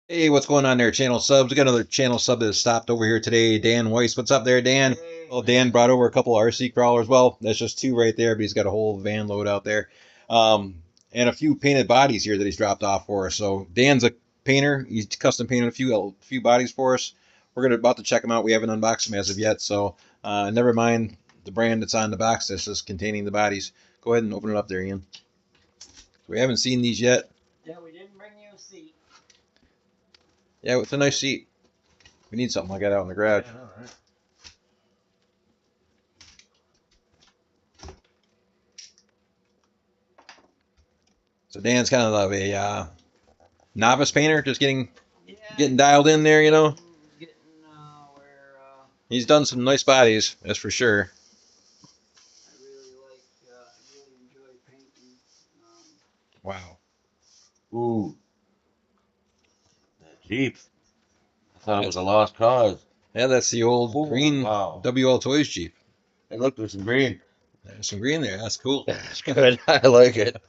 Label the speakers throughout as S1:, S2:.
S1: Hey, what's going on there, channel subs? We got another channel sub that has stopped over here today. Dan Weiss, what's up there, Dan?
S2: Hey,
S1: Well, Dan brought over a couple RC crawlers. Well, that's just two right there, but he's got a whole van load out there. And a few painted bodies here that he's dropped off for us. So Dan's a painter. He's custom painted a few bodies for us. We're about to check them out. We haven't unboxed them as of yet, so never mind the brand that's on the box that's just containing the bodies. Go ahead and open it up there, Ian. We haven't seen these yet.
S2: yeah, we didn't bring you a seat.
S1: Yeah, it's a nice seat. We need something like that out in the garage.
S2: Yeah, all right.
S1: So Dan's kind of a novice painter, just getting
S2: Yeah,
S1: dialed in there, you know.
S2: getting where
S1: He's done some nice bodies, that's for sure.
S2: I really enjoy painting.
S1: Wow.
S3: Ooh, that Jeep. I thought it was a lost cause.
S1: Yeah, that's the old
S3: Ooh,
S1: green
S3: wow.
S1: WL Toys Jeep.
S3: Hey, look, there's some green.
S1: There's some green there. That's cool.
S3: That's good. I like it.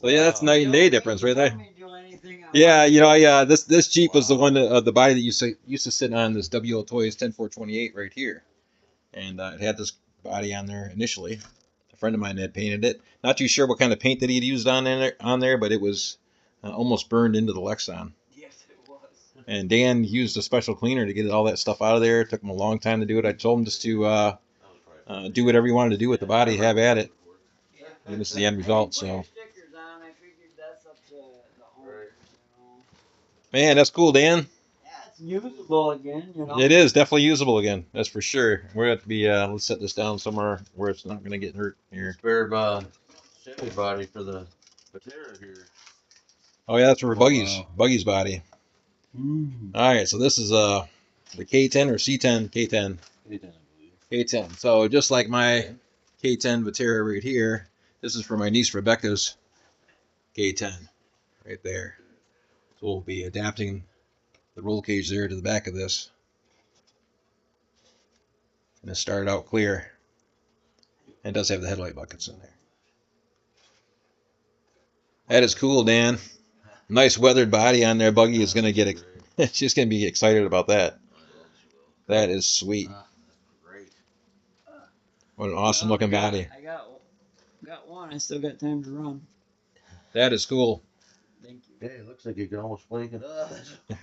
S1: So yeah, that's night and day difference right there.
S2: Me do anything I
S1: Yeah,
S2: want.
S1: you know, this Jeep was the one the body that used to sit on this WL Toys 10428 right here, and it had this body on there initially. A friend of mine had painted it. Not too sure what kind of paint that he'd used on there, but it was almost burned into the Lexan.
S2: Yes, it was.
S1: And Dan used a special cleaner to get all that stuff out of there. It took him a long time to do it. I told him just to do whatever he wanted to do with the body, have at it.
S2: Yeah.
S1: And this is the end result.
S2: When you
S1: So,
S2: put your stickers on, I figured that's up to the owner,
S1: man, that's cool, Dan.
S2: Yeah, it's usable again, you know.
S1: It is definitely usable again. That's for sure. We're going to have to be, let's set this down somewhere where it's not going to get hurt here.
S3: Spare Chevy body for the Patera here.
S1: Oh, yeah, that's for
S3: Oh, wow.
S1: Buggy's body.
S3: Mm.
S1: All right, so this is the K10 or C10, K10. K10. So just like my K10 Vatera right here, this is for my niece Rebecca's K10 right there. So we'll be adapting the roll cage there to the back of this. And it started out clear. And it does have the headlight buckets in there. That is cool, Dan. Nice weathered body on there. Buggy is going to get she's going to be excited about that. That is sweet.
S3: Great.
S1: What an awesome looking body.
S2: I got one. I still got time to run.
S1: That is cool.
S2: Thank you.
S3: Hey, it looks like you can almost flake it.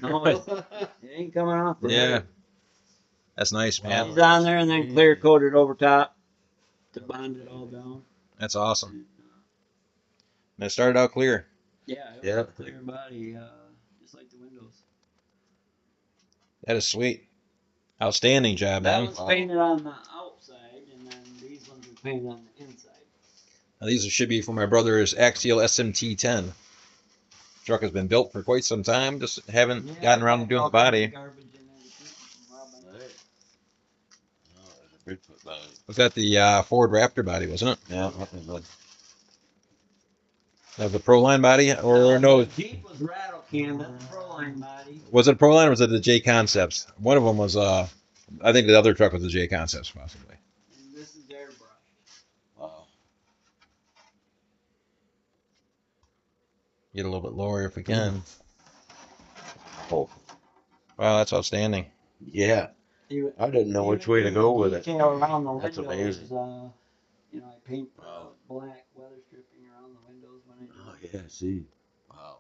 S2: No, it ain't coming off.
S1: Yeah. That's nice, man.
S2: It's on there and then clear coated over top to bond it all down.
S1: That's awesome. And it started out clear.
S2: Yeah, it was
S3: Yeah.
S2: a clear body, just like the windows.
S1: That is sweet. Outstanding job,
S2: That
S1: man.
S2: was painted on the outside, and then these ones were painted on the inside.
S1: Now, these should be for my brother's Axial SMT10. Truck has been built for quite some time, just haven't gotten around to doing the body.
S2: Garbage in there to keep from rubbing.
S3: Right. Oh, there's a Bigfoot body.
S1: Was that the Ford Raptor body, wasn't it?
S3: Yeah, nothing but.
S1: That was the Proline body? Or no,
S2: The Jeep was rattle can, that's the Proline body.
S1: was it Proline or was it the J Concepts? One of them was, I think the other truck was the J Concepts, possibly.
S2: And this is airbrush.
S3: Wow.
S1: Get a little bit lower if we can.
S3: Oh,
S1: Wow, that's outstanding.
S3: yeah. I didn't know which way to go with it.
S2: Detail around the
S3: That's
S2: windows,
S3: amazing.
S2: you know, I paint
S3: Wow.
S2: black weather stripping around the windows when I do
S3: Oh,
S2: it.
S3: yeah, see. Wow.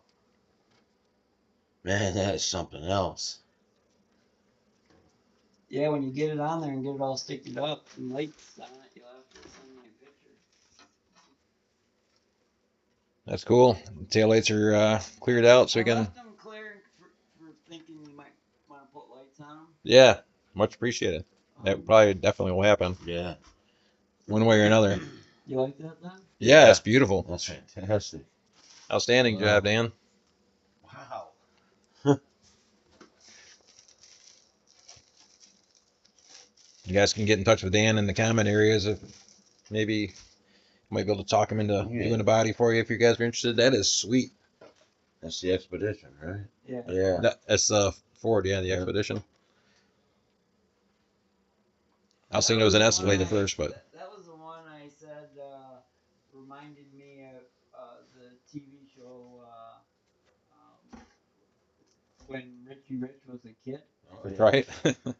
S3: Man, that is something else.
S2: Yeah, when you get it on there and get it all sticked up and lights on it, you'll have to send me a picture.
S1: That's cool. The taillights are cleared out so we
S2: I
S1: can.
S2: left them clear for thinking you might want to put lights on them.
S1: Yeah, much appreciated. That probably definitely will happen
S3: Yeah.
S1: one way or another.
S2: You like that, then?
S1: Yeah, that's beautiful.
S3: That's fantastic.
S1: Outstanding job, Dan.
S3: Wow.
S1: You guys can get in touch with Dan in the comment areas if maybe you might be able to talk him into doing a body for you if you guys are interested. That is sweet.
S3: That's the Expedition, right?
S2: Yeah.
S3: Yeah.
S1: That's the Ford, yeah, the Expedition. I was thinking it was an Escalade at first, but
S2: That was the one I said reminded me of the TV show when Richie Rich was a kid.
S3: Oh, yeah.
S1: Right?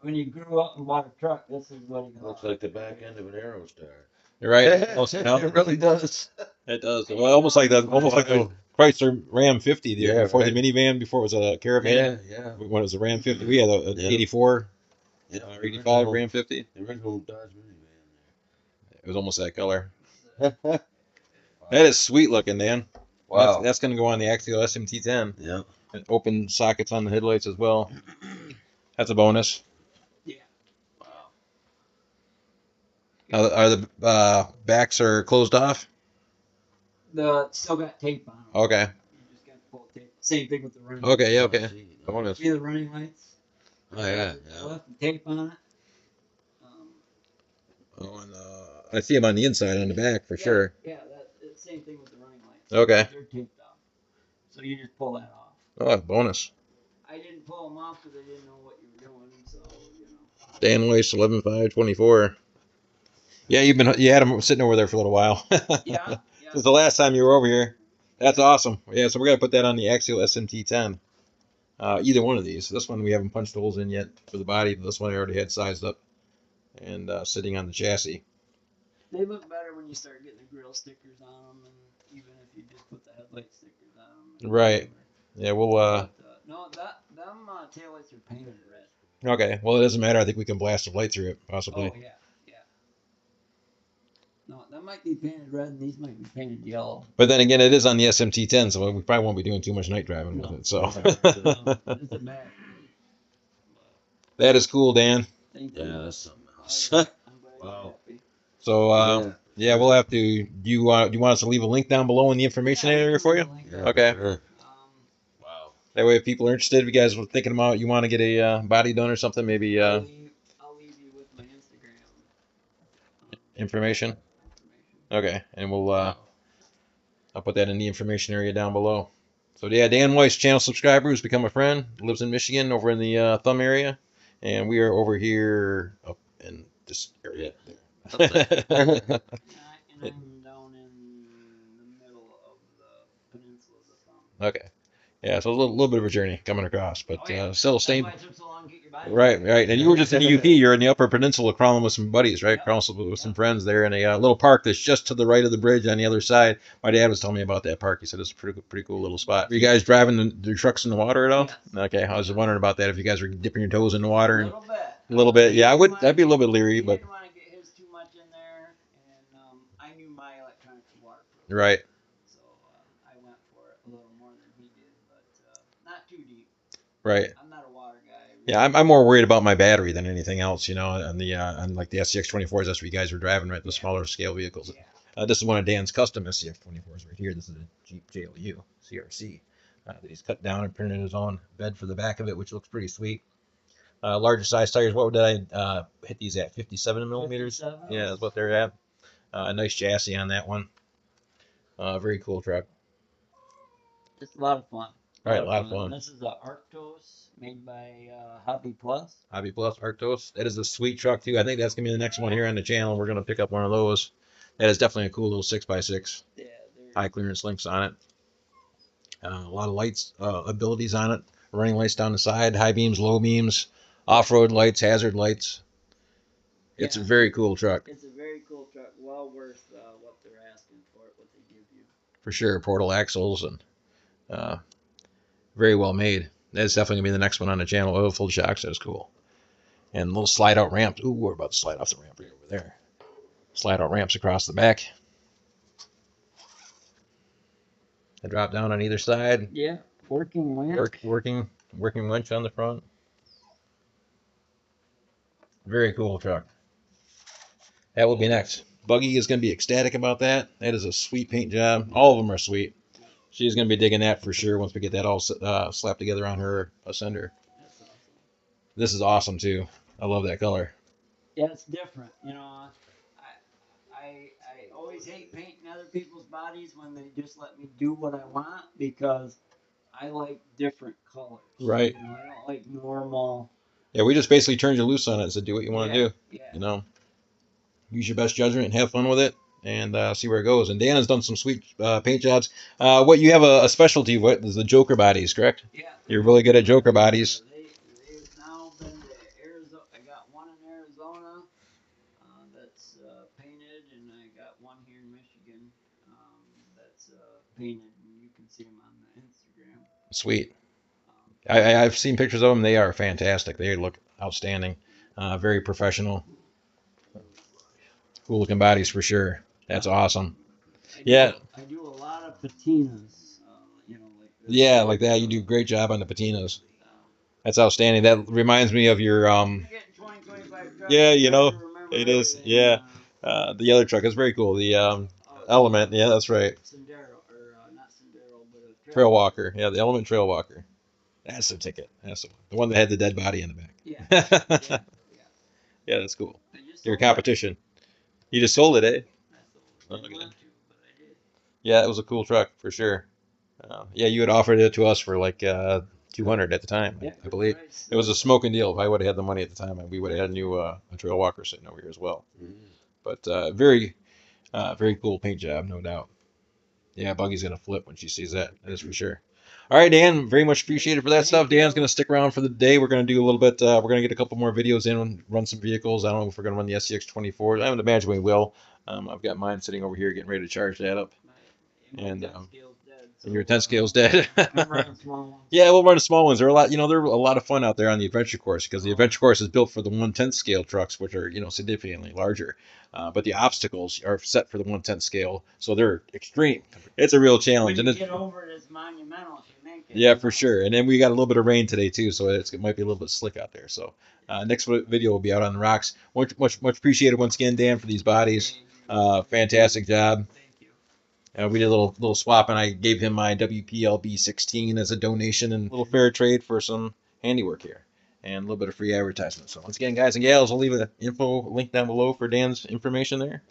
S2: When he grew up and bought a truck, this is what he got.
S3: Looks like the back end of an Aerostar.
S1: You're right.
S3: It really does.
S1: It does. Well, almost like the Chrysler Ram 50 there
S3: Yeah,
S1: before
S3: right.
S1: the minivan, before it was a Caravan.
S3: Yeah.
S1: When it was a Ram 50, we had a
S3: Yeah.
S1: 84
S3: Yeah.
S1: or 85 Ram 50.
S3: The original Dodge minivan
S1: It was almost that color.
S3: there.
S1: That is sweet looking, Dan.
S3: Wow.
S1: That's going to go on the Axial SMT10.
S3: Yeah.
S1: And open sockets on the headlights as well. That's a bonus.
S2: Yeah.
S3: Wow.
S1: Are the backs are closed off?
S2: The still got tape on them.
S1: Okay.
S2: You just got to pull tape. Same thing with the running.
S1: Okay. Yeah.
S3: Oh,
S1: Okay.
S3: see.
S1: Bonus.
S2: See the running lights?
S3: Oh, yeah.
S2: I left the tape on it.
S1: Oh, and I see them on the inside, on the back for sure.
S2: Yeah, it's same thing with the running lights.
S1: Okay.
S2: They're taped off. So you just pull that off.
S1: Oh, bonus.
S2: I didn't pull them off because I didn't know what you were doing, so, you know.
S1: Dan Weiss 11/5/24. Yeah, you had them sitting over there for a little while.
S2: Yeah.
S1: Since the last time you were over here. That's awesome. Yeah, so we're gonna put that on the Axial SMT10. Either one of these. This one we haven't punched holes in yet for the body. But this one I already had sized up and sitting on the chassis.
S2: They look better when you start getting the grill stickers on them, and even if you just put the headlight stickers on them.
S1: Right. Yeah, we'll.
S2: No, them taillights are painted red.
S1: Okay. Well, it doesn't matter. I think we can blast a light through it, possibly.
S2: Oh yeah. No, that might be painted red, and these might be painted yellow.
S1: But then again, it is on the SMT10, so we probably won't be doing too much night driving with it. So.
S2: It's a bad.
S1: That is cool, Dan.
S2: Thank you.
S3: Yeah, that's something else.
S2: I'm glad you're
S3: Wow.
S2: happy.
S1: So yeah, we'll have to. Do you want us to leave a link down below in the information area for you?
S3: Yeah,
S1: Okay.
S3: Sure. Wow.
S1: That way, if people are interested, if you guys were thinking about you want to get a body done or something, maybe
S2: I'll leave you with my Instagram
S1: information. Okay, and we'll I'll put that in the information area down below. So yeah, Dan Weiss, channel subscriber who's become a friend, lives in Michigan, over in the Thumb area, and we are over here up in this area.
S3: Up there.
S2: and I'm down in the middle of the peninsula of the Thumb.
S1: Okay. Yeah, so a little bit of a journey coming across, but still staying.
S2: That's why it took so long to get your body.
S1: Right. And you were just in the UP. You're in the Upper Peninsula crawling with some buddies, right?
S2: Yep.
S1: Crawling with some friends there in a little park that's just to the right of the bridge on the other side. My dad was telling me about that park. He said it's a pretty cool little spot. Were you guys driving the trucks in the water at all?
S2: Yes.
S1: Okay, I was wondering about that. If you guys were dipping your toes in the water.
S2: A
S1: A little bit. Yeah, I'd be a little bit leery,
S2: He
S1: but
S2: didn't want to get his too much in there, and I knew my electronics were waterproof.
S1: right.
S2: So I went for it a little more than he did, but not too deep.
S1: Right.
S2: I'm not a water guy.
S1: Yeah, I'm more worried about my battery than anything else, on the on like the SCX24s. That's what you guys were driving, right? The smaller scale vehicles.
S2: Yeah.
S1: This is one of Dan's custom SCX24s right here. This is a Jeep JLU CRC that he's cut down and printed his own bed for the back of it, which looks pretty sweet. Larger size tires. What did I hit these at? 57 millimeters.
S2: 57?
S1: Yeah, that's what they're at. A nice chassis on that one. Very cool truck.
S2: Just a lot of fun.
S1: All right, a lot of fun.
S2: This is a Arctos made by Hobby Plus.
S1: Hobby Plus Arctos. That is a sweet truck too. I think that's gonna be the next one here on the channel. We're gonna pick up one of those. That is definitely a cool little 6x6.
S2: Yeah,
S1: High clearance links on it. A lot of lights abilities on it. Running lights down the side, high beams, low beams, off-road lights, hazard lights. It's a very cool truck.
S2: It's a very cool truck. Well worth what they're asking for it, what they give you.
S1: For sure, portal axles and very well made. That's definitely gonna be the next one on the channel. Oil-filled shocks. That is cool. And little slide-out ramps. Ooh, we're about to slide off the ramp right over there. Slide-out ramps across the back. They drop down on either side.
S2: Yeah, working winch.
S1: Working winch on the front. Very cool truck. That will be next. Buggy is going to be ecstatic about that. That is a sweet paint job. All of them are sweet. She's going to be digging that for sure once we get that all slapped together on her Ascender.
S2: That's awesome.
S1: This is awesome too. I love that color.
S2: Yeah, it's different. I always hate painting other people's bodies when they just let me do what I want because I like different colors.
S1: Right.
S2: I don't like normal.
S1: Yeah, we just basically turned you loose on it and said do what you want to do.
S2: Yeah.
S1: Use your best judgment and have fun with it. and see where it goes. And Dan has done some sweet paint jobs. What you have a specialty? What is the Joker bodies? Correct?
S2: Yeah.
S1: You're really good at Joker bodies.
S2: They've now been to Arizona. I got one in Arizona that's painted, and I got one here in Michigan that's painted, and you can see them on the Instagram.
S1: Sweet.
S2: Um,
S1: I've seen pictures of them. They are fantastic. They look outstanding. Very professional. Cool looking bodies for sure. That's awesome. Yeah.
S2: I do a lot of patinas, like this.
S1: Yeah, like that. You do a great job on the patinas. That's outstanding. That reminds me of your
S2: Getting 20, 25 trucks.
S1: yeah, it is.
S2: Everything,
S1: Yeah. The other truck is very cool. The Element. Yeah, that's right.
S2: Sendero, or not Sendero, but a
S1: Trail Walker. Yeah, the Element Trail Walker. That's the ticket. That's the one. The one that had the dead body in the back.
S2: Yeah.
S1: Yeah, that's cool.
S2: I just
S1: Your
S2: sold
S1: competition. You just sold it, eh?
S2: it. I sold it.
S1: Okay.
S2: Didn't want to, but I did.
S1: Yeah, it was a cool truck for sure. Yeah, you had offered it to us for like 200 at the time,
S2: Yeah,
S1: I believe.
S2: price.
S1: It was a smoking deal. If I would have had the money at the time, we would have had a new a Trail Walker sitting over here as well. But very cool paint job, no doubt. Yeah, Buggy's gonna flip when she sees that. That is for sure. All right, Dan, very much appreciated for that stuff. Dan's gonna stick around for the day. We're gonna do a little bit. We're gonna get a couple more videos in, run some vehicles. I don't know if we're gonna run the SCX-24. I would imagine we will. I've got mine sitting over here, getting ready to charge that up. And your 10 scale's dead.
S2: I'm running small ones.
S1: Yeah, we'll run the small ones. They're a lot, they're a lot of fun out there on the adventure course because the adventure course is built for the 1/10 scale trucks, which are significantly larger. But the obstacles are set for the 1/10 scale, so they're extreme. It's a real challenge.
S2: When
S1: And
S2: you get over it, it's monumental if you make it.
S1: yeah, for sure. And then we got a little bit of rain today too, so it might be a little bit slick out there. So next video will be out on the rocks. Much appreciated once again, Dan, for these bodies. Fantastic job.
S2: Thank you.
S1: We did a little swap, and I gave him my WPLB 16 as a donation and a little fair trade for some handiwork here and a little bit of free advertisement. So once again, guys and gals, I'll leave an info link down below for Dan's information there,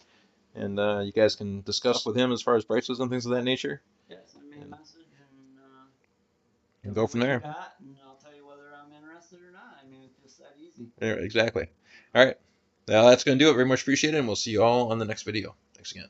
S1: and you guys can discuss with him as far as prices and things of that nature.
S2: Yeah, send me a message
S1: and go from there.
S2: And I'll tell you whether I'm interested or not. I mean, it's just that easy.
S1: Yeah, exactly. All right. Well, that's going to do it. Very much appreciated, and we'll see you all on the next video. Thanks again.